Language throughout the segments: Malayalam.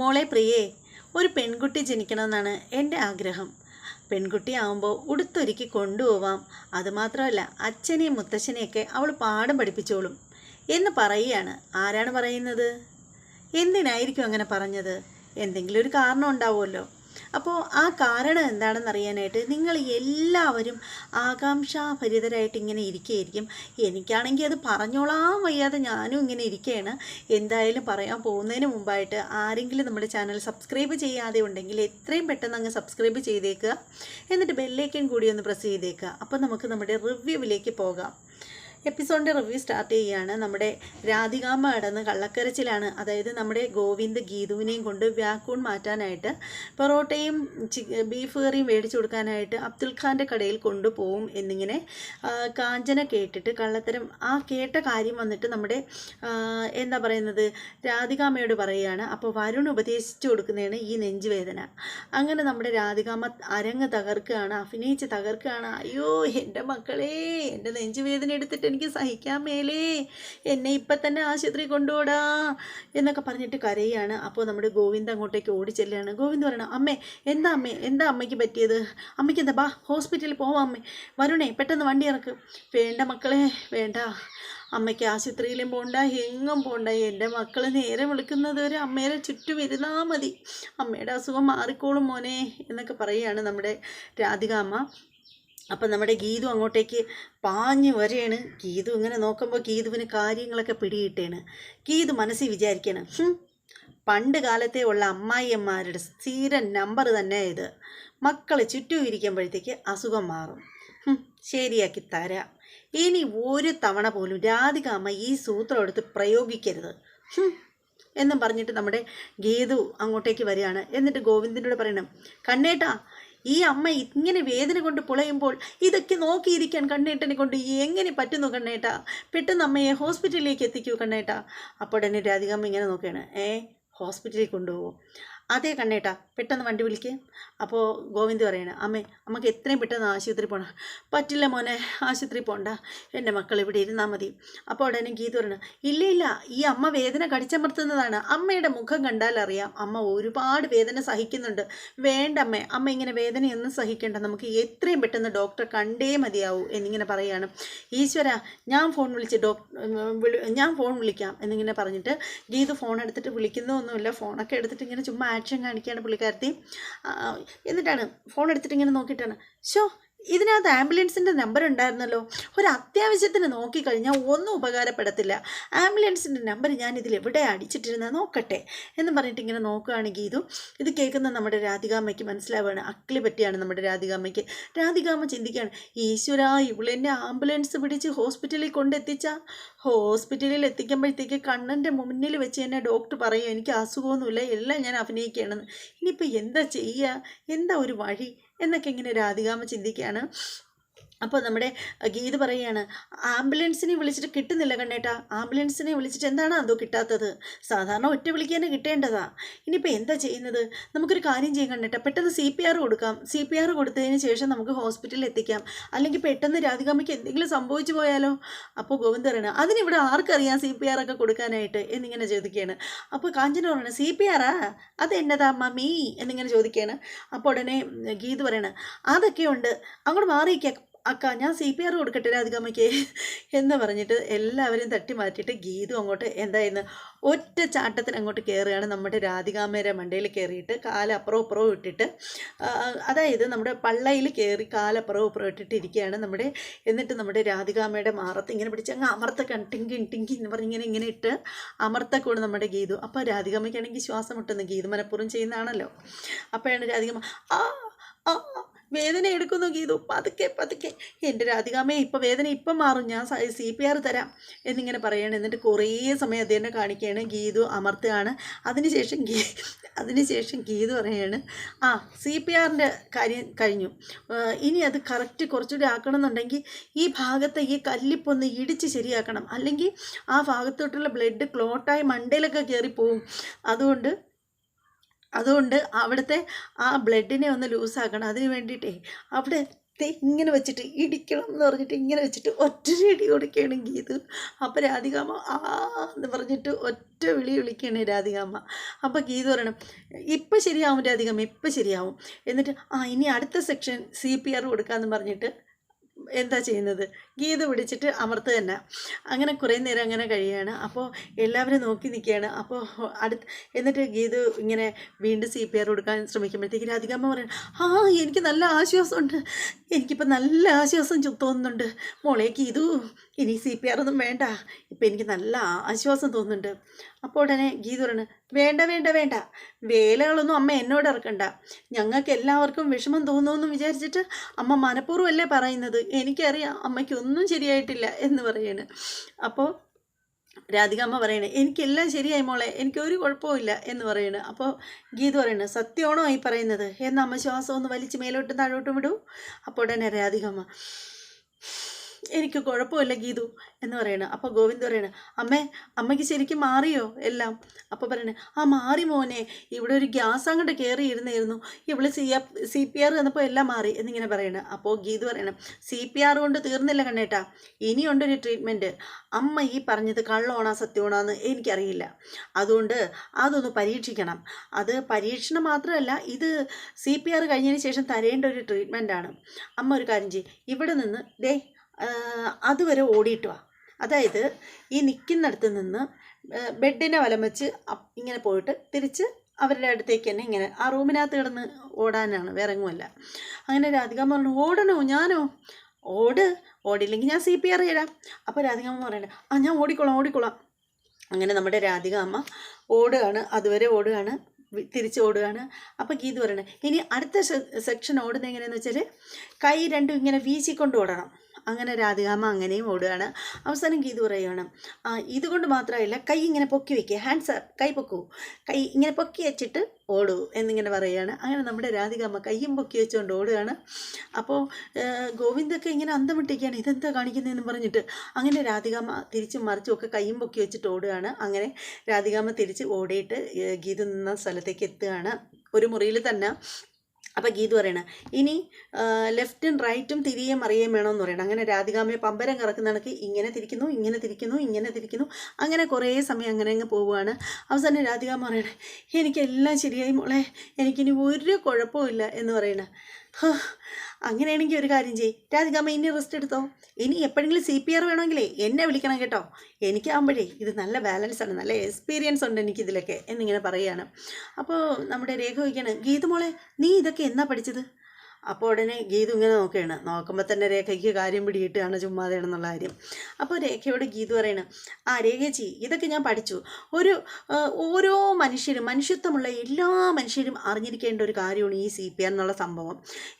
മോളെ പ്രിയേ, ഒരു പെൺകുട്ടി ജനിക്കണമെന്നാണ് എൻ്റെ ആഗ്രഹം. പെൺകുട്ടിയാവുമ്പോൾ ഉടുത്തൊരുക്കി കൊണ്ടുപോവാം. അതുമാത്രമല്ല അച്ഛനെയും മുത്തശ്ശനെയൊക്കെ അവൾ പാഠം പഠിപ്പിച്ചോളും എന്ന് പറയുകയാണ്. ആരാണ് പറയുന്നത്? എന്തിനായിരിക്കും അങ്ങനെ പറഞ്ഞത്? എന്തെങ്കിലും ഒരു കാരണം ഉണ്ടാവുമല്ലോ. അപ്പോൾ ആ കാരണം എന്താണെന്ന് അറിയാനായിട്ട് നിങ്ങൾ എല്ലാവരും ആകാംക്ഷാഭരിതരായിട്ട് ഇങ്ങനെ ഇരിക്കുകയായിരിക്കും. എനിക്കാണെങ്കിൽ അത് പറഞ്ഞോളാൻ വയ്യാതെ ഞാനും ഇങ്ങനെ ഇരിക്കുകയാണ്. എന്തായാലും പറയാൻ പോകുന്നതിന് മുമ്പായിട്ട് ആരെങ്കിലും നമ്മുടെ ചാനൽ സബ്സ്ക്രൈബ് ചെയ്യാതെ ഉണ്ടെങ്കിൽ എത്രയും പെട്ടെന്ന് അങ്ങ് സബ്സ്ക്രൈബ് ചെയ്തേക്കുക. എന്നിട്ട് ബെല്ലൈക്കൻ കൂടി ഒന്ന് പ്രസ് ചെയ്തേക്കുക. അപ്പോൾ നമുക്ക് നമ്മുടെ റിവ്യൂവിലേക്ക് പോകാം. എപ്പിസോഡിൻ്റെ റിവ്യൂ സ്റ്റാർട്ട് ചെയ്യുകയാണ്. നമ്മുടെ രാധികാമ്മ കടന്ന് കള്ളക്കരച്ചിലാണ്. അതായത് നമ്മുടെ ഗോവിന്ദ് ഗീതുവിനെയും കൊണ്ട് വ്യാക്കൂൺ മാറ്റാനായിട്ട് പൊറോട്ടയും ബീഫ് കറിയും മേടിച്ചു കൊടുക്കാനായിട്ട് അബ്ദുൽ ഖാൻ്റെ കടയിൽ കൊണ്ടുപോകും എന്നിങ്ങനെ കാഞ്ചന കേട്ടിട്ട് കള്ളത്തരം ആ കേട്ട കാര്യം വന്നിട്ട് നമ്മുടെ എന്താ പറയുന്നത് രാധികാമ്മയോട് പറയുകയാണ്. അപ്പോൾ വരുൺ ഉപദേശിച്ചു കൊടുക്കുന്നതാണ് ഈ നെഞ്ചുവേദന. അങ്ങനെ നമ്മുടെ രാധികാമ്മ അരങ്ങ് തകർക്കുകയാണ്, അഭിനയിച്ച് തകർക്കുകയാണ്. അയ്യോ എൻ്റെ മക്കളെ, എൻ്റെ നെഞ്ചുവേദന എടുത്തിട്ട് എനിക്ക് സഹിക്കാൻ മേലേ, എന്നെ ഇപ്പം തന്നെ ആശുപത്രി കൊണ്ടുപോടാ എന്നൊക്കെ പറഞ്ഞിട്ട് കരയാണ്. അപ്പോൾ നമ്മുടെ ഗോവിന്ദ് അങ്ങോട്ടേക്ക് ഓടിച്ചെല്ലാണ്. ഗോവിന്ദ് പറയണം, എന്താ അമ്മയ്ക്ക് പറ്റിയത്? അമ്മയ്ക്ക് എന്താ? ബാ ഹോസ്പിറ്റലിൽ പോവാം അമ്മേ. വരുണേ പെട്ടെന്ന് വണ്ടി ഇറക്ക്. വേണ്ട മക്കളെ വേണ്ട, അമ്മയ്ക്ക് ആശുപത്രിയിലും പോണ്ട, എങ്ങും പോണ്ട. എൻ്റെ മക്കൾ നേരെ വിളിക്കുന്നത് വരെ അമ്മേരെ ചുറ്റും ഇരുന്നാൽ മതി, അമ്മയുടെ അസുഖം മാറിക്കോളും മോനെ എന്നൊക്കെ പറയുകയാണ് നമ്മുടെ രാധികാമ്മ. അപ്പം നമ്മുടെ ഗീതു അങ്ങോട്ടേക്ക് പാഞ്ഞു വരെയാണ്. ഗീതു ഇങ്ങനെ നോക്കുമ്പോൾ ഗീതുവിന് കാര്യങ്ങളൊക്കെ പിടികിട്ടേണ്. ഗീതു മനസ്സിൽ വിചാരിക്കണം, പണ്ട് കാലത്തെ ഉള്ള അമ്മായിയമ്മമാരുടെ സ്ഥിരം നമ്പർ തന്നെ ഇത്. മക്കൾ ചുറ്റും ഇരിക്കുമ്പോഴത്തേക്ക് അസുഖം മാറും, ശരിയാക്കി തരാം. ഇനി ഒരു തവണ പോലും രാധികാമ്മ ഈ സൂത്രം എടുത്ത് പ്രയോഗിക്കരുത് എന്നും പറഞ്ഞിട്ട് നമ്മുടെ ഗീതു അങ്ങോട്ടേക്ക് വരികയാണ്. എന്നിട്ട് ഗോവിന്ദിനോട് പറയണം, കണ്ണേട്ടാ, ഈ അമ്മ ഇങ്ങനെ വേദന കൊണ്ട് പുളയുമ്പോൾ ഇതൊക്കെ നോക്കിയിരിക്കാൻ കണ്ണേട്ടനെ കൊണ്ട് എങ്ങനെ പറ്റുന്നു കണ്ണേട്ടാ? പെട്ടെന്ന് അമ്മയെ ഹോസ്പിറ്റലിലേക്ക് എത്തിക്കൂ കണ്ണേട്ടാ. അപ്പോൾ തന്നെ രാധികാമ്മ ഇങ്ങനെ നോക്കുകയാണ്. ഹോസ്പിറ്റലിൽ കൊണ്ടുപോകുമോ? അതേ കണ്ണേട്ടാ, പെട്ടെന്ന് വണ്ടി വിളിക്കുക. അപ്പോൾ ഗോവിന്ദ് പറയണ, അമ്മക്ക് എത്രയും പെട്ടെന്ന് ആശുപത്രി പോകണം. പറ്റില്ല മോനെ, ആശുപത്രി പോകണ്ട, എൻ്റെ മക്കൾ ഇവിടെ ഇരുന്നാൽ മതി. അപ്പോൾ ഉടനെ ഗീത് പറയണം, ഇല്ല, ഈ അമ്മ വേദന കടിച്ചമർത്തുന്നതാണ്. അമ്മയുടെ മുഖം കണ്ടാൽ അറിയാം അമ്മ ഒരുപാട് വേദന സഹിക്കുന്നുണ്ട്. വേണ്ട അമ്മ ഇങ്ങനെ വേദനയൊന്നും സഹിക്കേണ്ട, നമുക്ക് എത്രയും പെട്ടെന്ന് ഡോക്ടറെ കണ്ടേ മതിയാവൂ എന്നിങ്ങനെ പറയുകയാണ്. ഈശ്വര, ഞാൻ ഫോൺ വിളിക്കാം എന്നിങ്ങനെ പറഞ്ഞിട്ട് ഗീത് ഫോൺ എടുത്തിട്ട് വിളിക്കുന്നൊന്നുമില്ല. ഫോണൊക്കെ എടുത്തിട്ട് ഇങ്ങനെ ചുമ്മാ ആക്ഷൻ കാണിക്കുകയാണ് പുള്ളിക്കാരത്തി. എന്നിട്ടാണ് ഫോൺ എടുത്തിട്ട് ഇങ്ങനെ നോക്കിയിട്ടാണ്, ഇതിനകത്ത് ആംബുലൻസിൻ്റെ നമ്പർ ഉണ്ടായിരുന്നല്ലോ, ഒരു അത്യാവശ്യത്തിന് നോക്കിക്കഴിഞ്ഞാൽ ഒന്നും ഉപകാരപ്പെടത്തില്ല. ആംബുലൻസിൻ്റെ നമ്പർ ഞാൻ ഇതിൽ എവിടെ അടിച്ചിട്ടിരുന്നത് നോക്കട്ടെ എന്ന് പറഞ്ഞിട്ട് ഇങ്ങനെ നോക്കുകയാണ് ഗീതു. ഇത് കേൾക്കുന്ന നമ്മുടെ രാധികാമ്മയ്ക്ക് മനസ്സിലാവുകയാണ്, അക്കിളി പറ്റിയാണ് നമ്മുടെ രാധികാമ്മയ്ക്ക്. രാധികാമ്മ ചിന്തിക്കുകയാണ്, ഈശ്വര, ഇവളെന്നെ ആംബുലൻസ് പിടിച്ച് ഹോസ്പിറ്റലിൽ കൊണ്ടെത്തിച്ച, ഹോസ്പിറ്റലിൽ എത്തിക്കുമ്പോഴത്തേക്ക് കണ്ണൻ്റെ മുന്നിൽ വെച്ച് തന്നെ ഡോക്ടർ പറയും എനിക്ക് അസുഖമൊന്നുമില്ല, എല്ലാം ഞാൻ അഭിനയിക്കുകയാണെന്ന്. ഇനിയിപ്പോൾ എന്താ ചെയ്യുക, എന്താ ഒരു വഴി എന്നൊക്കെ ഇങ്ങനെ രാധികാമ്മ ചിന്തിക്കുകയാണ്. അപ്പോൾ നമ്മുടെ ഗീത് പറയുകയാണ്, ആംബുലൻസിനെ വിളിച്ചിട്ട് കിട്ടുന്നില്ല കണ്ണേട്ടാ, ആംബുലൻസിനെ വിളിച്ചിട്ട് എന്താണ് അതോ കിട്ടാത്തത്? സാധാരണ ഒറ്റ വിളിക്കാനേ കിട്ടേണ്ടതാ. ഇനിയിപ്പോൾ എന്താ ചെയ്യുന്നത്? നമുക്കൊരു കാര്യം ചെയ്യാൻ കണ്ണേട്ടാ, പെട്ടെന്ന് CPR കൊടുക്കാം. CPR കൊടുത്തതിന് ശേഷം നമുക്ക് ഹോസ്പിറ്റലിൽ എത്തിക്കാം. അല്ലെങ്കിൽ പെട്ടെന്ന് രാധികാമ്മയ്ക്ക് എന്തെങ്കിലും സംഭവിച്ചു പോയാലോ? അപ്പോൾ ഗോവിന്ദ് പറയണം, അതിനിവിടെ ആർക്കറിയാം CPR ഒക്കെ കൊടുക്കാനായിട്ട് എന്നിങ്ങനെ ചോദിക്കുകയാണ്. അപ്പോൾ കാഞ്ചന പറയണം, CPR അത് എന്നതാ മമ്മി എന്നിങ്ങനെ ചോദിക്കുകയാണ്. അപ്പോൾ ഉടനെ ഗീത് പറയണം, അതൊക്കെ ഉണ്ട്, അങ്ങോട്ട് മാറിയിക്കാം അക്ക, ഞാൻ CPR കൊടുക്കട്ടെ രാധികാമ്മയ്ക്ക് എന്ന് പറഞ്ഞിട്ട് എല്ലാവരും തട്ടി മാറ്റിയിട്ട് ഗീതു അങ്ങോട്ട് എന്തായിരുന്നു ഒറ്റ ചാട്ടത്തിന് അങ്ങോട്ട് കയറുകയാണ്. നമ്മുടെ രാധികാമ്മയുടെ മണ്ടയിൽ കയറിയിട്ട് കാലപ്പുറവും ഇപ്പുറവും ഇട്ടിട്ട്, അതായത് നമ്മുടെ പള്ളയിൽ കയറി കാലപ്പുറവും ഇപ്പുറവും ഇട്ടിട്ടിരിക്കുകയാണ് നമ്മുടെ. എന്നിട്ട് നമ്മുടെ രാധികാമ്മയുടെ മാറത്ത് ഇങ്ങനെ പിടിച്ച് അങ്ങ് അമർത്തക്കാണ്, ടിങ്കി എന്ന് പറഞ്ഞ് ഇങ്ങനെ ഇട്ട് അമർത്തക്കൂടെ നമ്മുടെ ഗീതു. അപ്പോൾ രാധികാമ്മയ്ക്കാണെങ്കിൽ ശ്വാസം മുട്ടുന്നു, ഗീതു മനഃപൂർവ്വം ചെയ്യുന്നതാണല്ലോ. അപ്പോഴാണ് രാധികാമ്മ വേദന എടുക്കുന്നു ഗീതു, പതുക്കെ എൻ്റെ രാധികാമ്മയെ ഇപ്പോൾ വേദന ഇപ്പം മാറും, ഞാൻ CPR തരാം എന്നിങ്ങനെ പറയണം. എന്നിട്ട് കുറേ സമയം അത് തന്നെ കാണിക്കുകയാണ്. ഗീതു അമർത്തുകയാണ്. അതിനുശേഷം ഗീതു പറയാണ്, CPRൻ്റെ കാര്യം കഴിഞ്ഞു, ഇനി അത് കറക്റ്റ് കുറച്ചുകൂടി ആക്കണമെന്നുണ്ടെങ്കിൽ ഈ ഭാഗത്തെ ഈ കല്ലിപ്പൊന്ന് ഇടിച്ച് ശരിയാക്കണം, അല്ലെങ്കിൽ ആ ഭാഗത്തോട്ടുള്ള ബ്ലഡ് ക്ലോട്ടായി മണ്ടയിലൊക്കെ കയറിപ്പോവും. അതുകൊണ്ട് അവിടുത്തെ ആ ബ്ലഡിനെ ഒന്ന് ലൂസാക്കണം. അതിന് വേണ്ടിയിട്ടേ അവിടെ ഇങ്ങനെ വെച്ചിട്ട് ഇടിക്കണം എന്ന് പറഞ്ഞിട്ട് ഇങ്ങനെ വെച്ചിട്ട് ഒറ്റ ഇടി കൊടുക്കുകയാണ് ഗീതു. അപ്പോൾ രാധികാമ്മ ആ എന്ന് പറഞ്ഞിട്ട് ഒറ്റ വിളി വിളിക്കുകയാണ് രാധികാമ്മ. അപ്പോൾ ഗീതു പറയണം, ഇപ്പം ശരിയാവും രാധികാമ്മ, ഇപ്പം ശരിയാവും. എന്നിട്ട് ഇനി അടുത്ത സെക്ഷൻ CPR കൊടുക്കാമെന്ന് പറഞ്ഞിട്ട് എന്താ ചെയ്യുന്നത്, ഗീത പിടിച്ചിട്ട് അമർത്ത് തന്നെ. അങ്ങനെ കുറേ നേരം അങ്ങനെ കഴിയുകയാണ്. അപ്പോൾ എല്ലാവരും നോക്കി നിൽക്കുകയാണ്. അപ്പോൾ എന്നിട്ട് ഗീതു ഇങ്ങനെ വീണ്ടും CPR കൊടുക്കാൻ ശ്രമിക്കുമ്പോഴത്തേക്ക് രാധികാമ്മ പറയണം, എനിക്ക് നല്ല ആശ്വാസമുണ്ട്, എനിക്കിപ്പോൾ നല്ല ആശ്വാസം തോന്നുന്നുണ്ട് മോളെ ഗീതു, ഇനി CPR ഒന്നും വേണ്ട, ഇപ്പം എനിക്ക് നല്ല ആശ്വാസം തോന്നുന്നുണ്ട്. അപ്പോൾ ഉടനെ ഗീതു പറയണം, വേണ്ട വേണ്ട വേണ്ട, വേലകളൊന്നും അമ്മ എന്നോട് ഇറക്കണ്ട, ഞങ്ങൾക്ക് എല്ലാവർക്കും വിഷമം തോന്നുമെന്ന് വിചാരിച്ചിട്ട് അമ്മ മനഃപൂർവ്വമല്ലേ പറയുന്നത്, എനിക്കറിയാം അമ്മയ്ക്കൊന്നും ശരിയായിട്ടില്ല എന്ന് പറയാണ്. അപ്പോൾ രാധികാമ്മ പറയണേ, എനിക്കെല്ലാം ശരിയായി മോളെ, എനിക്കൊരു കുഴപ്പമില്ല എന്ന് പറയണ്. അപ്പോൾ ഗീതു പറയണേ, സത്യമാണോ ഈ പറയുന്നത്, എന്നാൽ അമ്മ ശ്വാസം ഒന്ന് വലിച്ച് മേലോട്ടും താഴോട്ടും വിടൂ. അപ്പോൾ ഉടനെ രാധികാമ്മ, എനിക്ക് കുഴപ്പമില്ല ഗീതു എന്ന് പറയണം. അപ്പോൾ ഗോവിന്ദ് പറയണം, അമ്മയ്ക്ക് ശരിക്കും മാറിയോ എല്ലാം? അപ്പോൾ പറയണേ, മാറി മോനെ, ഇവിടെ ഒരു ഗ്യാസ് അങ്ങോട്ട് കയറിയിരുന്നായിരുന്നു, ഇവിടെ CPR തന്നപ്പോൾ എല്ലാം മാറി എന്നിങ്ങനെ പറയണം. അപ്പോൾ ഗീതു പറയണം, CPR കൊണ്ട് തീർന്നില്ല കണ്ണേട്ടാ, ഇനിയുണ്ടൊരു ട്രീറ്റ്മെൻറ്റ്. അമ്മ ഈ പറഞ്ഞത് കള്ളമാണോ സത്യമാണോ എന്ന് എനിക്കറിയില്ല, അതുകൊണ്ട് അതൊന്ന് പരീക്ഷിക്കണം. അത് പരീക്ഷണം മാത്രമല്ല, ഇത് CPR കഴിഞ്ഞതിന് ശേഷം തരേണ്ട ഒരു ട്രീറ്റ്മെൻറ്റാണ്. അമ്മ ഒരു കാര്യം ചെയ്യും, ഇവിടെ നിന്ന് അതുവരെ ഓടിയിട്ട് വാ. അതായത് ഈ നിൽക്കുന്നിടത്ത് നിന്ന് ബെഡിനെ വലം വെച്ച് ഇങ്ങനെ പോയിട്ട് തിരിച്ച് അവരുടെ അടുത്തേക്ക് തന്നെ ഇങ്ങനെ ആ റൂമിനകത്ത് കിടന്ന് ഓടാനാണ്, വേറെ എങ്ങുമല്ല. അങ്ങനെ രാധികാമ്മ പറഞ്ഞു, ഓടണോ ഞാനോ? ഓടില്ലെങ്കിൽ ഞാൻ CPR ചെയ്യാം. അപ്പോൾ രാധികാമ്മ പറയണേ, ഞാൻ ഓടിക്കോളാം. അങ്ങനെ നമ്മുടെ രാധികാമ്മ ഓടുകയാണ്, അതുവരെ ഓടുകയാണ്, തിരിച്ച് ഓടുകയാണ്. അപ്പോൾ ഗീതു പറയണേ, ഇനി അടുത്ത സെക്ഷൻ ഓടുന്നത് എങ്ങനെയാണെന്ന് വെച്ചാൽ കൈ രണ്ടും ഇങ്ങനെ വീശിക്കൊണ്ട് ഓടണം. അങ്ങനെ രാധികാമ്മ അങ്ങനെയും ഓടുകയാണ്. അവസാനം ഗീതു പറയുകയാണ്, ഇതുകൊണ്ട് മാത്രമല്ല, കൈ ഇങ്ങനെ പൊക്കി വയ്ക്കുക, ഹാൻഡ്സ് അപ്പ്, കൈ പൊക്കൂ, കൈ ഇങ്ങനെ പൊക്കി വെച്ചിട്ട് ഓടൂ എന്നിങ്ങനെ പറയുകയാണ്. അങ്ങനെ നമ്മുടെ രാധികാമ്മ കയ്യും പൊക്കി വെച്ചുകൊണ്ട് ഓടുകയാണ്. അപ്പോൾ ഗോവിന്ദൊക്കെ ഇങ്ങനെ അന്തം വിട്ടിരിക്കുകയാണ്, ഇതെന്താ കാണിക്കുന്നതെന്ന് പറഞ്ഞിട്ട്. അങ്ങനെ രാധികാമ്മ തിരിച്ചും മറിച്ചും ഒക്കെ കയ്യും പൊക്കി വെച്ചിട്ട് ഓടുകയാണ്. അങ്ങനെ രാധികാമ്മ തിരിച്ച് ഓടിയിട്ട് ഗീതു നിന്ന സ്ഥലത്തേക്ക് എത്തുകയാണ്, ഒരു മുറിയിൽ തന്നെ. അപ്പോൾ ഗീതു പറയണ, ഇനി ലെഫ്റ്റും റൈറ്റും തിരികെയും അറിയാൻ വേണമെന്ന് പറയണം. അങ്ങനെ രാധികാമ്മയെ പമ്പരം കറക്കുന്ന കണക്ക് ഇങ്ങനെ തിരിക്കുന്നു. അങ്ങനെ കുറേ സമയം അങ്ങനെ അങ്ങ് പോവുകയാണ്. അവസാനം രാധികാമ്മ പറയണേ, എനിക്കെല്ലാം ശരിയായി മോളെ, എനിക്കിനി ഒരു കുഴപ്പമില്ല എന്ന് പറയണേ. അങ്ങനെയാണെങ്കിൽ ഒരു കാര്യം ചെയ്യ് രാധികാമ്മ, ഇനി റെസ്റ്റ് എടുത്തോ, ഇനി എപ്പോഴെങ്കിലും CPR വേണമെങ്കിലേ എന്നെ വിളിക്കണം കേട്ടോ, എനിക്കാവുമ്പോഴേ ഇത് നല്ല ബാലൻസാണ്, നല്ല എക്സ്പീരിയൻസ് ഉണ്ട് എനിക്കിതിലൊക്കെ എന്നിങ്ങനെ പറയുകയാണ്. അപ്പോൾ നമ്മുടെ രേഖ ചോദിക്കുകയാണ്, ഗീതു മോളെ നീ ഇതൊക്കെ എന്നാ പഠിച്ചത്? അപ്പോൾ ഉടനെ ഗീതു ഇങ്ങനെ നോക്കുമ്പോൾ തന്നെ രേഖയ്ക്ക് കാര്യം പിടിയിട്ടാണ് ചുമ്മാതെയാണെന്നുള്ള കാര്യം. അപ്പോൾ രേഖയോട് ഗീതു പറയണ, രേഖേച്ചി ഇതൊക്കെ ഞാൻ പഠിച്ചു, ഓരോ മനുഷ്യത്വമുള്ള എല്ലാ മനുഷ്യരും അറിഞ്ഞിരിക്കേണ്ട ഒരു കാര്യമാണ് ഈ CPR എന്നുള്ള സംഭവം.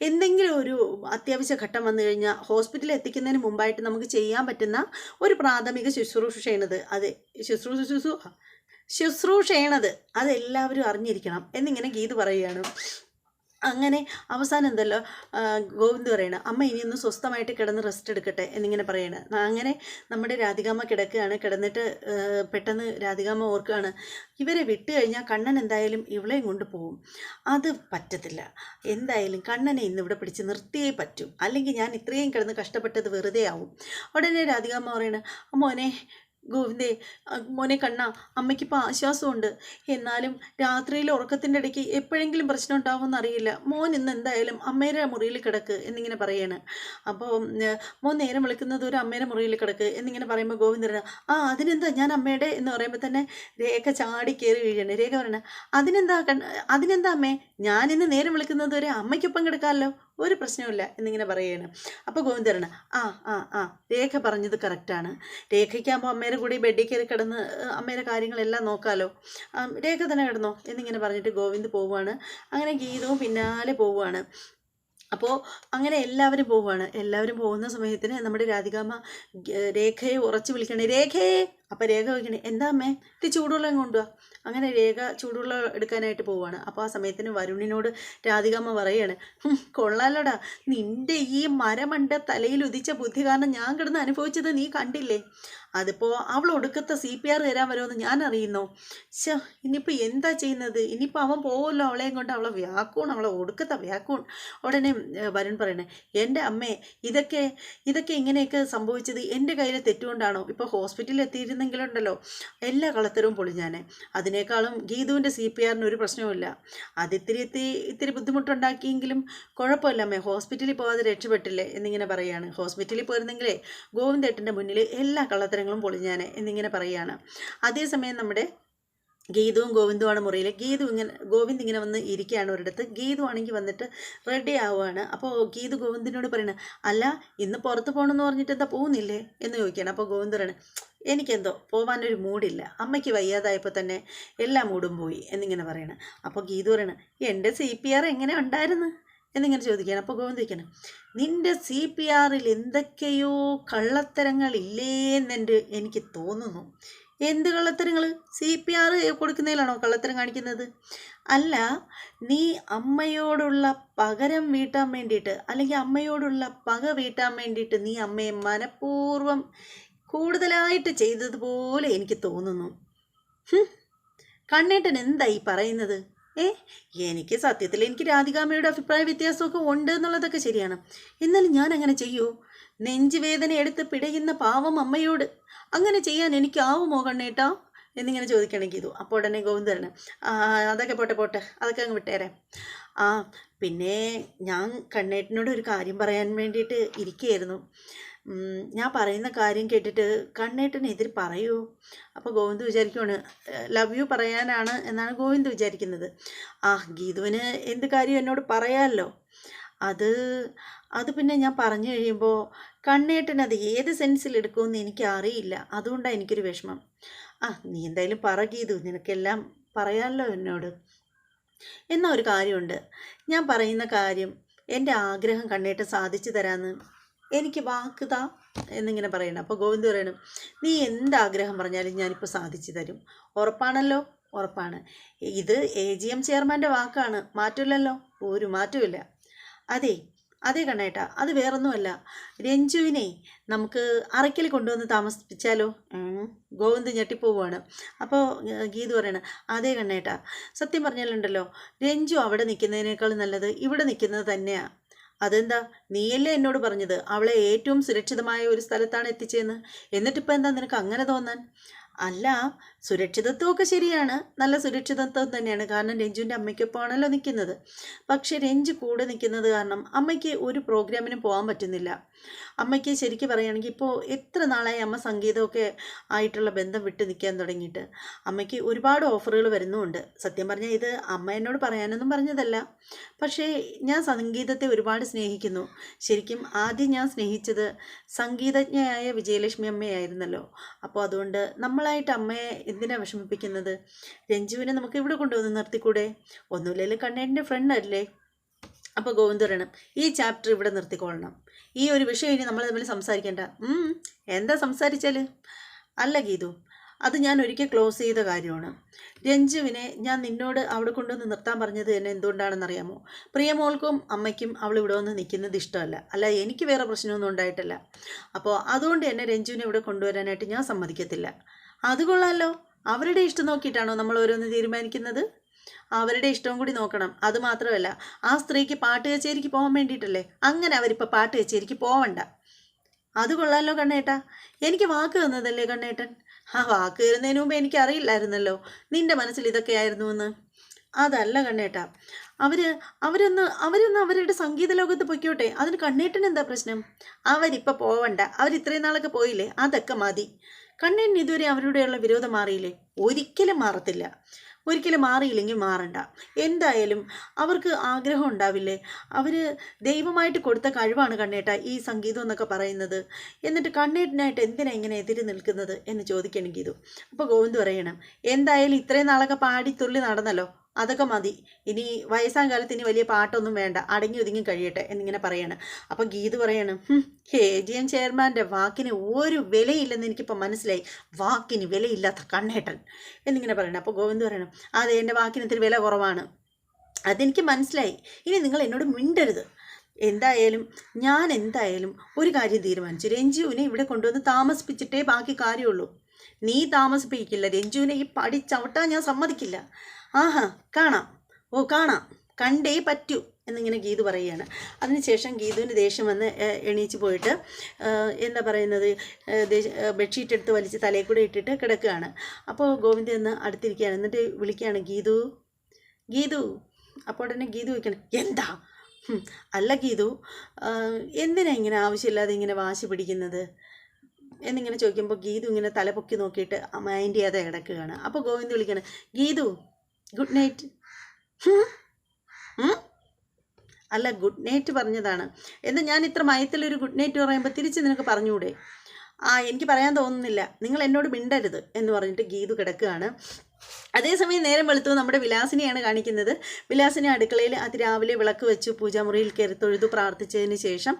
എന്തെങ്കിലും ഒരു അത്യാവശ്യ ഘട്ടം വന്നു കഴിഞ്ഞാൽ ഹോസ്പിറ്റലിൽ എത്തിക്കുന്നതിന് മുമ്പായിട്ട് നമുക്ക് ചെയ്യാൻ പറ്റുന്ന ഒരു പ്രാഥമിക ശുശ്രൂഷയാണത്. അത് ശുശ്രൂഷയാണത്, അതെല്ലാവരും അറിഞ്ഞിരിക്കണം എന്നിങ്ങനെ ഗീതു പറയുകയാണ്. അങ്ങനെ അവസാനം എന്തല്ലോ ഗോവിന്ദ് പറയണം, അമ്മ ഇനിയൊന്ന് സ്വസ്ഥമായിട്ട് കിടന്ന് റെസ്റ്റ് എടുക്കട്ടെ എന്നിങ്ങനെ പറയണം. അങ്ങനെ നമ്മുടെ രാധികാമ്മ കിടന്നിട്ട് പെട്ടെന്ന് രാധികാമ്മ ഓർക്കുകയാണ്, ഇവരെ വിട്ട് കഴിഞ്ഞാൽ കണ്ണൻ എന്തായാലും ഇവളെയും കൊണ്ട് പോകും, അത് പറ്റത്തില്ല, എന്തായാലും കണ്ണനെ ഇന്നിവിടെ പിടിച്ച് നിർത്തിയേ പറ്റൂ, അല്ലെങ്കിൽ ഞാൻ ഇത്രയും കിടന്ന് കഷ്ടപ്പെട്ടത് വെറുതെ ആവും. ഉടനെ രാധികാമ്മ പറയണം, ഗോവിന്ദേ മോനെ കണ്ണ, അമ്മയ്ക്കിപ്പോൾ ആശ്വാസമുണ്ട്, എന്നാലും രാത്രിയിൽ ഉറക്കത്തിൻ്റെ ഇടയ്ക്ക് എപ്പോഴെങ്കിലും പ്രശ്നം ഉണ്ടാവുമെന്ന് അറിയില്ല, മോൻ ഇന്ന് എന്തായാലും അമ്മയുടെ മുറിയിൽ കിടക്ക് എന്നിങ്ങനെ പറയാണ്. അപ്പോൾ മോൻ നേരം വിളിക്കുന്നത് ഒരു അമ്മയുടെ മുറിയിൽ കിടക്ക് എന്നിങ്ങനെ പറയുമ്പോൾ ഗോവിന്ദൻ, അതിനെന്താ ഞാൻ അമ്മയുടെ എന്ന് പറയുമ്പോൾ തന്നെ രേഖ ചാടി കയറി വീഴാണ്. രേഖ പറയണ, അതിനെന്താ അമ്മേ, ഞാനിന്ന് നേരം വിളിക്കുന്നത് ഒരു അമ്മയ്ക്കൊപ്പം കിടക്കാമല്ലോ, ഒരു പ്രശ്നമില്ല എന്നിങ്ങനെ പറയുകയാണ്. അപ്പോൾ ഗോവിന്ദനാണ്, രേഖ പറഞ്ഞത് കറക്റ്റാണ്, രേഖയ്ക്കാകുമ്പോൾ അമ്മയുടെ കൂടി ബെഡിൽ കയറി കിടന്ന് അമ്മയുടെ കാര്യങ്ങളെല്ലാം നോക്കാമല്ലോ, രേഖ തന്നെ കിടന്നോ എന്നിങ്ങനെ പറഞ്ഞിട്ട് ഗോവിന്ദ് പോവുകയാണ്. അങ്ങനെ ഗീതവും പിന്നാലെ പോവുകയാണ്. അപ്പോൾ അങ്ങനെ എല്ലാവരും പോവുകയാണ്. എല്ലാവരും പോകുന്ന സമയത്തിന് നമ്മുടെ രാധികാമ്മ രേഖയെ ഉറച്ചു വിളിക്കണേ, രേഖയെ അപ്പോൾ രേഖ ചോദിക്കണേ, എന്താ അമ്മേ ഇത് ചൂടുവെള്ളം കൊണ്ടുവാ. അങ്ങനെ രേഖ ചൂടുവെള്ളം എടുക്കാനായിട്ട് പോവുകയാണ്. അപ്പോൾ ആ സമയത്തിന് വരുണിനോട് രാധികാമ്മ പറയാണ്, കൊള്ളാലോടാ, നിൻ്റെ ഈ മരമണ്ട തലയിൽ ഉദിച്ച ബുദ്ധി കാരണം ഞാൻ കിടന്ന് അനുഭവിച്ചത് നീ കണ്ടില്ലേ. അതിപ്പോൾ അവൾ ഒടുക്കത്തെ CPR തരാൻ വരുമെന്ന് ഞാൻ അറിയുന്നോ. ശോ, ഇനിയിപ്പോൾ എന്താ ചെയ്യുന്നത്? ഇനിയിപ്പോൾ അവൻ പോവുമല്ലോ അവളെയും കൊണ്ട്. അവളെ ഒടുക്കത്തെ വ്യാക്കൂൺ. ഉടനെ വരുൺ പറയണേ, എൻ്റെ അമ്മേ, ഇതൊക്കെ ഇങ്ങനെയൊക്കെ സംഭവിച്ചത് എൻ്റെ കയ്യിൽ തെറ്റുകൊണ്ടാണോ? ഇപ്പോൾ ഹോസ്പിറ്റലിൽ എത്തിയിരുന്നെങ്കിലുണ്ടല്ലോ എല്ലാ കളത്തരവും പൊളിഞ്ഞാനെ. അതിനേക്കാളും ഗീതുവിൻ്റെ CPRന് ഒരു പ്രശ്നവുമില്ല. ഇത്തിരി ബുദ്ധിമുട്ടുണ്ടാക്കിയെങ്കിലും കുഴപ്പമില്ല അമ്മേ, ഹോസ്പിറ്റലിൽ പോകാതെ രക്ഷപ്പെട്ടില്ലേ എന്നിങ്ങനെ പറയുകയാണ്. ഹോസ്പിറ്റലിൽ പോയിരുന്നെങ്കിലേ ഗോവിന്ദേട്ടൻ്റെ മുന്നിൽ എല്ലാ കള്ളത്തരങ്ങളും പൊളിഞ്ഞാനെ എന്നിങ്ങനെ പറയുകയാണ്. അതേസമയം നമ്മുടെ ഗീതുവും ഗോവിന്ദുമാണ് മുറിയിൽ. ഗോവിന്ദ് ഇങ്ങനെ വന്ന് ഇരിക്കുകയാണ് ഒരിടത്ത്. ഗീതു ആണെങ്കിൽ വന്നിട്ട് റെഡി ആവുകയാണ്. അപ്പോൾ ഗീതു ഗോവിന്ദിനോട് പറയുന്നത്, അല്ല ഇന്ന് പുറത്ത് പോകണമെന്ന് പറഞ്ഞിട്ട് എന്താ പോകുന്നില്ലേ എന്ന് ചോദിക്കുകയാണ്. അപ്പോൾ ഗോവിന്ദ് പറയണേ, എനിക്കെന്തോ പോകാനൊരു മൂഡില്ല, അമ്മയ്ക്ക് വയ്യാതായപ്പോൾ തന്നെ എല്ലാ മൂഡും പോയി എന്നിങ്ങനെ പറയണം. അപ്പോൾ ഗീതു പറയണേ, എൻ്റെ CPR എങ്ങനെ ഉണ്ടായിരുന്നു എന്നിങ്ങനെ ചോദിക്കുകയാണ്. അപ്പോൾ ഗോവിന്ദ് ചോദിക്കണം, നിൻ്റെ CPRൽ എന്തൊക്കെയോ കള്ളത്തരങ്ങളില്ലേന്നെൻ്റെ എനിക്ക് തോന്നുന്നു. എന്ത് കള്ളത്തരങ്ങൾ? CPR കൊടുക്കുന്നതിലാണോ കള്ളത്തരം കാണിക്കുന്നത്? അല്ല, നീ അമ്മയോടുള്ള പകരം വീട്ടാൻ വേണ്ടിയിട്ട്, അല്ലെങ്കിൽ അമ്മയോടുള്ള പക വീട്ടാൻ വേണ്ടിയിട്ട് നീ അമ്മയെ മനഃപൂർവ്വം കൂടുതലായിട്ട് ചെയ്തതുപോലെ എനിക്ക് തോന്നുന്നു. കണ്ണേട്ടൻ എന്തായി പറയുന്നത്? എനിക്ക് സത്യത്തിൽ രാധികാമ്മയുടെ അഭിപ്രായ വ്യത്യാസമൊക്കെ ഉണ്ട് എന്നുള്ളതൊക്കെ ശരിയാണ്. എന്നാലും ഞാൻ അങ്ങനെ ചെയ്യൂ? നെഞ്ചുവേദന എടുത്ത് പിടയുന്ന പാവം അമ്മയോട് അങ്ങനെ ചെയ്യാൻ എനിക്കാവുമോ കണ്ണേട്ടാ എന്നിങ്ങനെ ചോദിക്കണമെങ്കിൽ ഇതു. അപ്പോൾ ഉടനെ ഗോവിന്ദ് തരണം, അതൊക്കെ പോട്ടെ, അതൊക്കെ അങ്ങ് വിട്ടേരെ. പിന്നെ ഞാൻ കണ്ണേട്ടനോട് ഒരു കാര്യം പറയാൻ വേണ്ടിയിട്ട് ഇരിക്കുകയായിരുന്നു. ഞാൻ പറയുന്ന കാര്യം കേട്ടിട്ട് കണ്ണേട്ടനെതിരെ പറയൂ. അപ്പോൾ ഗോവിന്ദ് വിചാരിക്കുവാണ് ലവ് യു പറയാനാണ് എന്നാണ് ഗോവിന്ദ് വിചാരിക്കുന്നത്. ഗീതുവിന് എന്ത് കാര്യം എന്നോട് പറയാമല്ലോ. അത് പിന്നെ ഞാൻ പറഞ്ഞു കഴിയുമ്പോൾ കണ്ണേട്ടൻ അത് ഏത് സെൻസിൽ എടുക്കുമെന്ന് എനിക്ക് അറിയില്ല. അതുകൊണ്ടാണ് എനിക്കൊരു വിഷമം. നീ എന്തായാലും പറ ഗീതു, നിനക്കെല്ലാം പറയാമല്ലോ എന്നോട്. എന്നാൽ ഒരു കാര്യമുണ്ട്, ഞാൻ പറയുന്ന കാര്യം എൻ്റെ ആഗ്രഹം കണ്ണേട്ടൻ സാധിച്ചു തരാമെന്ന് എനിക്ക് വാക്കുതാ എന്നിങ്ങനെ പറയണം. അപ്പോൾ ഗോവിന്ദ് പറയണം, നീ എന്താഗ്രഹം പറഞ്ഞാലും ഞാനിപ്പോൾ സാധിച്ചു തരും. ഉറപ്പാണല്ലോ? ഉറപ്പാണ്. ഇത് AGM ചെയർമാൻ്റെ വാക്കാണ്, മാറ്റില്ലല്ലോ, ഒരു മാറ്റമില്ല. അതെ കണ്ണേട്ടാ, അത് വേറൊന്നുമല്ല. രഞ്ജുവിനെ നമുക്ക് അറയ്ക്കൽ കൊണ്ടുവന്ന് താമസിപ്പിച്ചാലോ? ഗോവിന്ദ് ഞെട്ടിപ്പോവുകയാണ്. അപ്പോൾ ഗീതു പറയണം, അതേ കണ്ണേട്ടാ, സത്യം പറഞ്ഞാലുണ്ടല്ലോ, രഞ്ജു അവിടെ നിൽക്കുന്നതിനേക്കാൾ നല്ലത് ഇവിടെ നിൽക്കുന്നത് തന്നെയാണ്. അതെന്താ? നീയല്ലേ എന്നോട് പറഞ്ഞത് അവളെ ഏറ്റവും സുരക്ഷിതമായ ഒരു സ്ഥലത്താണ് എത്തിച്ചതെന്ന്. എന്നിട്ടിപ്പോൾ എന്താ നിനക്ക് അങ്ങനെ തോന്നാൻ? അല്ല, സുരക്ഷിതത്വമൊക്കെ ശരിയാണ്, നല്ല സുരക്ഷിതത്വം തന്നെയാണ്. കാരണം രഞ്ജുവിൻ്റെ അമ്മയ്ക്കൊപ്പമാണല്ലോ നിൽക്കുന്നത്. പക്ഷേ രഞ്ജു കൂടെ നിൽക്കുന്നത് കാരണം അമ്മയ്ക്ക് ഒരു പ്രോഗ്രാമിനും പോകാൻ പറ്റുന്നില്ല. അമ്മയ്ക്ക് ശരിക്കും പറയുകയാണെങ്കിൽ ഇപ്പോൾ എത്ര നാളായി അമ്മ സംഗീതമൊക്കെ ആയിട്ടുള്ള ബന്ധം വിട്ട് നിൽക്കാൻ തുടങ്ങിയിട്ട്. അമ്മയ്ക്ക് ഒരുപാട് ഓഫറുകൾ വരുന്നുമുണ്ട്. സത്യം പറഞ്ഞാൽ ഇത് അമ്മ എന്നോട് പറയാനൊന്നും പറഞ്ഞതല്ല, പക്ഷേ ഞാൻ സംഗീതത്തെ ഒരുപാട് സ്നേഹിക്കുന്നു. ശരിക്കും ആദ്യം ഞാൻ സ്നേഹിച്ചത് സംഗീതജ്ഞയായ വിജയലക്ഷ്മി അമ്മയായിരുന്നല്ലോ. അപ്പോൾ അതുകൊണ്ട് നമ്മളായിട്ട് അമ്മയെ എന്തിനാണ് വിഷമിപ്പിക്കുന്നത്? രഞ്ജുവിനെ നമുക്ക് ഇവിടെ കൊണ്ടുവന്ന് നിർത്തിക്കൂടെ? ഒന്നുമില്ലെങ്കിലും കണ്ണേട്ടൻ്റെ ഫ്രണ്ട് അല്ലേ. അപ്പോൾ ഗോവിന്ദ് പറയണം, ഈ ചാപ്റ്റർ ഇവിടെ നിർത്തിക്കൊള്ളണം. ഈ ഒരു വിഷയം ഇനി നമ്മൾ തമ്മിൽ സംസാരിക്കേണ്ട. എന്താ സംസാരിച്ചാൽ? അല്ല ഗീതു, അത് ഞാൻ ഒരിക്കൽ ക്ലോസ് ചെയ്ത കാര്യമാണ്. രഞ്ജുവിനെ ഞാൻ നിന്നോട് അവിടെ കൊണ്ടുവന്ന് നിർത്താൻ പറഞ്ഞത് തന്നെ എന്തുകൊണ്ടാണെന്നറിയാമോ? പ്രിയമോൾക്കും അമ്മയ്ക്കും അവൾ ഇവിടെ വന്ന് നിൽക്കുന്നത് ഇഷ്ടമല്ല. അല്ല, എനിക്ക് വേറെ പ്രശ്നമൊന്നും ഉണ്ടായിട്ടില്ല. അപ്പോൾ അതുകൊണ്ട് തന്നെ രഞ്ജുവിനെ ഇവിടെ കൊണ്ടുവരാനായിട്ട് ഞാൻ സമ്മതിക്കത്തില്ല. അത് കൊള്ളാമല്ലോ, അവരുടെ ഇഷ്ടം നോക്കിയിട്ടാണോ നമ്മൾ ഓരോന്ന് തീരുമാനിക്കുന്നത്? അവരുടെ ഇഷ്ടവും കൂടി നോക്കണം. അതുമാത്രമല്ല, ആ സ്ത്രീക്ക് പാട്ട് കച്ചേരിക്ക് പോകാൻ വേണ്ടിയിട്ടല്ലേ. അങ്ങനെ അവരിപ്പോൾ പാട്ട് കച്ചേരിക്ക് പോവണ്ട. അത് കൊള്ളാമല്ലോ കണ്ണേട്ടാ, എനിക്ക് വാക്ക് തന്നതല്ലേ കണ്ണേട്ടൻ. വാക്ക് തരുന്നതിന് മുമ്പ് എനിക്കറിയില്ലായിരുന്നല്ലോ നിൻ്റെ മനസ്സിൽ ഇതൊക്കെയായിരുന്നു എന്ന്. അതല്ല കണ്ണേട്ടാ, അവരൊന്ന് അവരുടെ സംഗീത ലോകത്ത് പൊയ്ക്കോട്ടെ. അതിന് കണ്ണേട്ടൻ എന്താ പ്രശ്നം? അവരിപ്പോൾ പോവണ്ട, അവരിത്രയും നാളൊക്കെ പോയില്ലേ, അതൊക്കെ മതി. കണ്ണേട്ടൻ ഇതുവരെ അവരുടെയുള്ള വിരോധം മാറിയില്ലേ? ഒരിക്കലും മാറത്തില്ല. ഒരിക്കലും മാറിയില്ലെങ്കിൽ മാറണ്ട. എന്തായാലും അവർക്ക് ആഗ്രഹം ഉണ്ടാവില്ലേ? അവർ ദൈവമായിട്ട് കൊടുത്ത കഴിവാണ് കണ്ണേട്ട ഈ സംഗീതം എന്നൊക്കെ പറയുന്നത്. എന്നിട്ട് കണ്ണേട്ടനായിട്ട് എന്തിനാ ഇങ്ങനെ എതിര് നിൽക്കുന്നത് എന്ന് ചോദിക്കണം ഗീതു. അപ്പോൾ ഗോവിന്ദ് പറയണം, എന്തായാലും ഇത്രയും നാളൊക്കെ പാടി തുള്ളി നടന്നല്ലോ, അതൊക്കെ മതി, ഇനി വയസ്സാം കാലത്ത് ഇനി വലിയ പാട്ടൊന്നും വേണ്ട, അടങ്ങി ഒതുങ്ങി കഴിയട്ടെ എന്നിങ്ങനെ പറയാണ്. അപ്പോൾ ഗീത് പറയാണ്, KGM ചെയർമാൻ്റെ വാക്കിന് ഒരു വിലയില്ലെന്ന് എനിക്കിപ്പോൾ മനസ്സിലായി, വാക്കിന് വിലയില്ലാത്ത കണ്ണേട്ടൻ എന്നിങ്ങനെ പറയണം. അപ്പോൾ ഗോവിന്ദ് പറയണം, അതെ എൻ്റെ വാക്കിന് ഇത്തിരി വില കുറവാണ്, അതെനിക്ക് മനസ്സിലായി, ഇനി നിങ്ങൾ എന്നോട് മിണ്ടരുത്. ഞാൻ എന്തായാലും ഒരു കാര്യം തീരുമാനിച്ചു, രഞ്ജുവിനെ ഇവിടെ കൊണ്ടുവന്ന് താമസിപ്പിച്ചിട്ടേ ബാക്കി കാര്യമുള്ളൂ. നീ താമസിപ്പിക്കില്ല, രഞ്ജുവിനെ ഈ പടി ചവിട്ടാൻ ഞാൻ സമ്മതിക്കില്ല. ആഹാ കാണാം കണ്ടേ പറ്റൂ എന്നിങ്ങനെ ഗീതു പറയുകയാണ്. അതിനുശേഷം ഗീതുവിന് ദേഷ്യം വന്ന് എണീച്ച് പോയിട്ട് എന്താ പറയുന്നത്, ബെഡ്ഷീറ്റ് എടുത്ത് വലിച്ച് തലയിൽ കൂടെ ഇട്ടിട്ട് കിടക്കുകയാണ്. അപ്പോൾ ഗോവിന്ദ് എന്ന് അടുത്തിരിക്കുകയാണ്. എന്നിട്ട് വിളിക്കുകയാണ്, ഗീതു. അപ്പോൾ ഉടനെ ഗീതു ചോദിക്കണം, എന്താ? അല്ല ഗീതു, എന്തിനാ ഇങ്ങനെ ആവശ്യമില്ലാതെ ഇങ്ങനെ വാശി പിടിക്കുന്നത് എന്നിങ്ങനെ ചോദിക്കുമ്പോൾ ഗീതു ഇങ്ങനെ തല പൊക്കി നോക്കിയിട്ട് മൈൻഡ് ചെയ്യാതെ കിടക്കുകയാണ്. അപ്പോൾ ഗോവിന്ദ് വിളിക്കണം, ഗീതു ഗുഡ് നൈറ്റ്. അല്ല ഗുഡ് നൈറ്റ് പറഞ്ഞതാണ്, എന്നാൽ ഞാൻ ഇത്ര മയത്തിലൊരു ഗുഡ് നൈറ്റ് പറയുമ്പോൾ തിരിച്ച് നിനക്ക് പറഞ്ഞുകൂടെ? എനിക്ക് പറയാൻ തോന്നുന്നില്ല, നിങ്ങൾ എന്നോട് മിണ്ടരുത് എന്ന് പറഞ്ഞിട്ട് ഗീതു കിടക്കുകയാണ്. അതേസമയം നേരം വെളുത്തു നമ്മുടെ വിലാസിനെയാണ് കാണിക്കുന്നത്. വിലാസിനെ അടുക്കളയിൽ അതിരാവിലെ വിളക്ക് വെച്ചു പൂജാമുറിയിൽ കയറി തൊഴുതു പ്രാർത്ഥിച്ചതിന് ശേഷം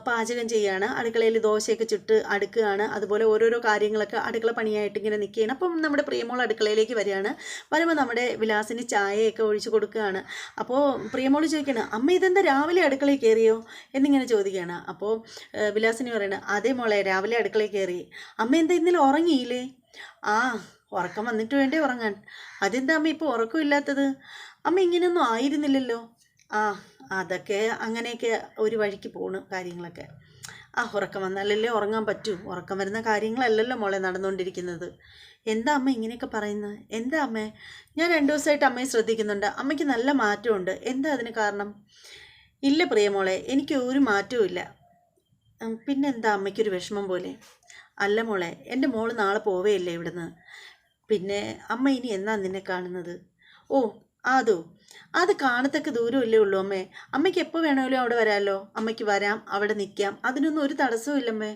പാചകം ചെയ്യുകയാണ്. അടുക്കളയിൽ ദോശയൊക്കെ ചുട്ട് അടുക്കുകയാണ്. അതുപോലെ ഓരോരോ കാര്യങ്ങളൊക്കെ അടുക്കള പണിയായിട്ട് ഇങ്ങനെ നിൽക്കുകയാണ്. അപ്പം നമ്മുടെ പ്രിയമോൾ അടുക്കളയിലേക്ക് വരികയാണ്. വരുമ്പോൾ നമ്മുടെ വിലാസിന് ചായയൊക്കെ ഒഴിച്ച് കൊടുക്കുകയാണ്. അപ്പോൾ പ്രിയമോൾ ചോദിക്കുകയാണ്, അമ്മ ഇതെന്താ രാവിലെ അടുക്കളയിൽ കയറിയോ എന്നിങ്ങനെ ചോദിക്കുകയാണ്. അപ്പോൾ വിലാസിനി പറയണം, അതേ മോളെ രാവിലെ അടുക്കളയിൽ കയറി. അമ്മ എന്താ ഇന്നലെ ഉറങ്ങിയില്ലേ? ഉറക്കം വന്നിട്ട് വേണ്ടേ ഉറങ്ങാൻ. അതെന്താ അമ്മ ഇപ്പോൾ ഉറക്കമില്ലാത്തത്? അമ്മ ഇങ്ങനെയൊന്നും ആയിരുന്നില്ലല്ലോ. അതൊക്കെ അങ്ങനെയൊക്കെ ഒരു വഴിക്ക് പോണു കാര്യങ്ങളൊക്കെ. ഉറക്കം വന്നാലല്ലേ ഉറങ്ങാൻ പറ്റൂ, ഉറക്കം വരുന്ന കാര്യങ്ങളല്ലല്ലോ മോളെ നടന്നുകൊണ്ടിരിക്കുന്നത്. എന്താ അമ്മ ഇങ്ങനെയൊക്കെ പറയുന്നത്? എന്താ അമ്മേ? ഞാൻ 2 ദിവസമായിട്ട് അമ്മയെ ശ്രദ്ധിക്കുന്നുണ്ട്, അമ്മയ്ക്ക് നല്ല മാറ്റമുണ്ട്. എന്താ അതിന് കാരണം? ഇല്ല പ്രിയമോളെ, എനിക്ക് ഒരു മാറ്റവും ഇല്ല. പിന്നെന്താ അമ്മയ്ക്കൊരു വിഷമം പോലെ? അല്ല മോളെ, എൻ്റെ മോള് നാളെ പോവേയല്ലേ ഇവിടുന്ന്, പിന്നെ അമ്മ ഇനി എന്നാ നിന്നെ കാണുന്നത്? അത് കാണത്തക്ക ദൂരമല്ലേ ഉള്ളൂ അമ്മേ. അമ്മയ്ക്ക് എപ്പോൾ വേണമെങ്കിലും അവിടെ വരാമല്ലോ. അമ്മയ്ക്ക് വരാം, അവിടെ നിൽക്കാം, അതിനൊന്നും ഒരു തടസ്സവും ഇല്ലമ്മേ.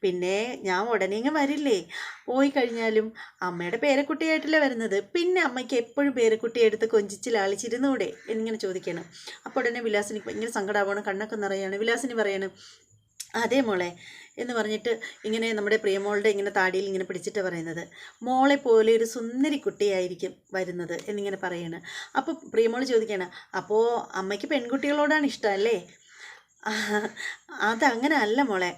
പിന്നെ ഞാൻ ഉടനെ ഇങ്ങ് വരില്ലേ, പോയി കഴിഞ്ഞാലും അമ്മയുടെ പേരക്കുട്ടിയായിട്ടല്ലേ വരുന്നത്, പിന്നെ അമ്മയ്ക്ക് എപ്പോഴും പേരക്കുട്ടിയെ എടുത്ത് കൊഞ്ചിച്ച് ലാളിച്ചിരുന്നൂടെ എന്നിങ്ങനെ ചോദിക്കണം. അപ്പോൾ ഉടനെ വിലാസിനി ഭയങ്കര സങ്കടമാവണം, കണ്ണൊക്കെ നിറയാണ്. വിലാസിനി പറയാണ്, അതേ മോളെ എന്ന് പറഞ്ഞിട്ട് ഇങ്ങനെ നമ്മുടെ പ്രിയമോളുടെ ഇങ്ങനെ താടിയിൽ ഇങ്ങനെ പിടിച്ചിട്ട് പറയുന്നത്, മോളെ പോലെ ഒരു സുന്ദരി കുട്ടിയായിരിക്കും വരുന്നത് എന്നിങ്ങനെ പറയാണ്. അപ്പോൾ പ്രിയമോൾ ചോദിക്കുകയാണ്, അപ്പോൾ അമ്മയ്ക്ക് പെൺകുട്ടികളോടാണ് ഇഷ്ടം അല്ലേ? അതങ്ങനെ അല്ല മോളെ,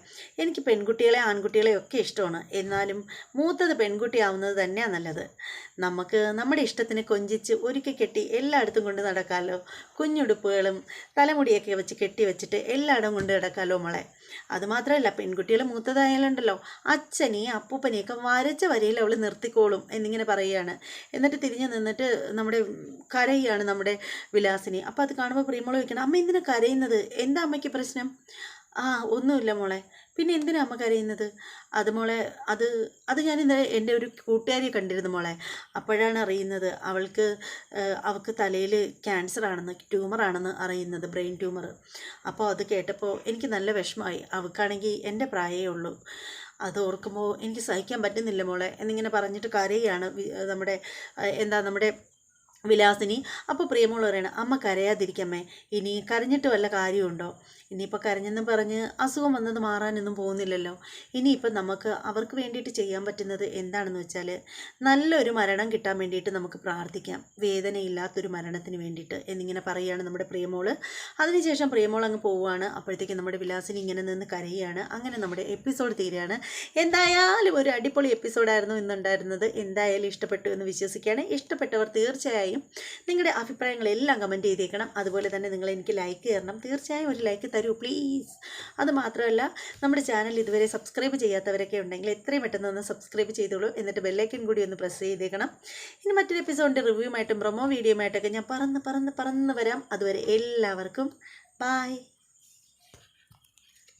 എനിക്ക് പെൺകുട്ടികളെ ആൺകുട്ടികളെ ഒക്കെ ഇഷ്ടമാണ്. എന്നാലും മൂത്തത് പെൺകുട്ടിയാവുന്നത് തന്നെയാണ് നല്ലത്. നമുക്ക് നമ്മുടെ ഇഷ്ടത്തിന് കൊഞ്ചിച്ച് ഒരുക്കി കെട്ടി എല്ലായിടത്തും കൊണ്ട് നടക്കാമല്ലോ. കുഞ്ഞുടുപ്പുകളും തലമുടിയൊക്കെ വെച്ച് കെട്ടി വെച്ചിട്ട് എല്ലായിടവും കൊണ്ട് നടക്കാമല്ലോ മോളെ. അതുമാത്രമല്ല, പെൺകുട്ടികൾ മൂത്തതായാലുണ്ടല്ലോ അച്ഛനെയും അപ്പൂപ്പനെയൊക്കെ വരച്ച വരയിൽ അവൾ നിർത്തിക്കോളും എന്നിങ്ങനെ പറയുകയാണ്. എന്നിട്ട് തിരിഞ്ഞു നിന്നിട്ട് നമ്മുടെ കരയുകയാണ് നമ്മുടെ വിലാസിനി. അപ്പോൾ അത് കാണുമ്പോൾ പ്രിയമോൾ ചോദിക്കണം, അമ്മ എന്തിനാ കരയുന്നത്? എന്താ അമ്മയ്ക്ക് പ്രശ്നം? ഒന്നുമില്ല മോളെ. പിന്നെ എന്തിനാ അമ്മ കരയുന്നത്? അത് മോളെ, അത് ഞാനിന്ന് എൻ്റെ ഒരു കൂട്ടുകാരിയെ കണ്ടിരുന്നു മോളെ. അപ്പോഴാണ് അറിയുന്നത് അവൾക്ക് തലയിൽ ക്യാൻസറാണെന്ന്, ട്യൂമറാണെന്ന് അറിയുന്നത്, ബ്രെയിൻ ട്യൂമർ. അപ്പോൾ അത് കേട്ടപ്പോൾ എനിക്ക് നല്ല വിഷമമായി. അവൾക്കാണെങ്കിൽ എൻ്റെ പ്രായമേ ഉള്ളൂ. അത് ഓർക്കുമ്പോൾ എനിക്ക് സഹിക്കാൻ പറ്റുന്നില്ല മോളെ എന്നിങ്ങനെ പറഞ്ഞിട്ട് കരയാണ് നമ്മുടെ വിലാസിനി. അപ്പോൾ പ്രിയമോൾ പറയണം, അമ്മ കരയാതിരിക്കമ്മേ, ഇനി കരഞ്ഞിട്ട് വല്ല കാര്യമുണ്ടോ? ഇനിയിപ്പോൾ കരഞ്ഞെന്നും പറഞ്ഞ് അസുഖം വന്നത് മാറാനൊന്നും പോകുന്നില്ലല്ലോ. ഇനിയിപ്പോൾ നമുക്ക് അവർക്ക് വേണ്ടിയിട്ട് ചെയ്യാൻ പറ്റുന്നത് എന്താണെന്ന് വെച്ചാൽ നല്ലൊരു മരണം കിട്ടാൻ വേണ്ടിയിട്ട് നമുക്ക് പ്രാർത്ഥിക്കാം, വേദനയില്ലാത്തൊരു മരണത്തിന് വേണ്ടിയിട്ട് എന്നിങ്ങനെ പറയുകയാണ് നമ്മുടെ പ്രിയമോൾ. അതിനുശേഷം പ്രിയമോൾ അങ്ങ് പോവുകയാണ്. അപ്പോഴത്തേക്കും നമ്മുടെ വിലാസിനി ഇങ്ങനെ നിന്ന് കരയുകയാണ്. അങ്ങനെ നമ്മുടെ എപ്പിസോഡ് തീരുകയാണ്. എന്തായാലും ഒരു അടിപൊളി എപ്പിസോഡായിരുന്നു ഇന്നുണ്ടായിരുന്നത്. എന്തായാലും ഇഷ്ടപ്പെട്ടു എന്ന് വിശ്വസിക്കുകയാണ്. ഇഷ്ടപ്പെട്ടവർ തീർച്ചയായും നിങ്ങളുടെ അഭിപ്രായങ്ങളെല്ലാം കമൻറ്റ് ചെയ്തേക്കണം. അതുപോലെ തന്നെ നിങ്ങൾ എനിക്ക് ലൈക്ക് തരണം, തീർച്ചയായും ഒരു ലൈക്ക് തരൂ പ്ലീസ്. അതുമാത്രമല്ല, നമ്മുടെ ചാനൽ ഇതുവരെ സബ്സ്ക്രൈബ് ചെയ്യാത്തവരൊക്കെ ഉണ്ടെങ്കിൽ എത്രയും പെട്ടെന്ന് ഒന്ന് സബ്സ്ക്രൈബ് ചെയ്തോളൂ. എന്നിട്ട് ബെല്ലൈക്കൻ കൂടി ഒന്ന് പ്രസ് ചെയ്തേക്കണം. ഇനി മറ്റൊരു എപ്പിസോഡിൻ്റെ റിവ്യൂമായിട്ടും പ്രൊമോ വീഡിയോയുമായിട്ടൊക്കെ ഞാൻ പറന്ന് വരാം. അതുവരെ എല്ലാവർക്കും ബൈ.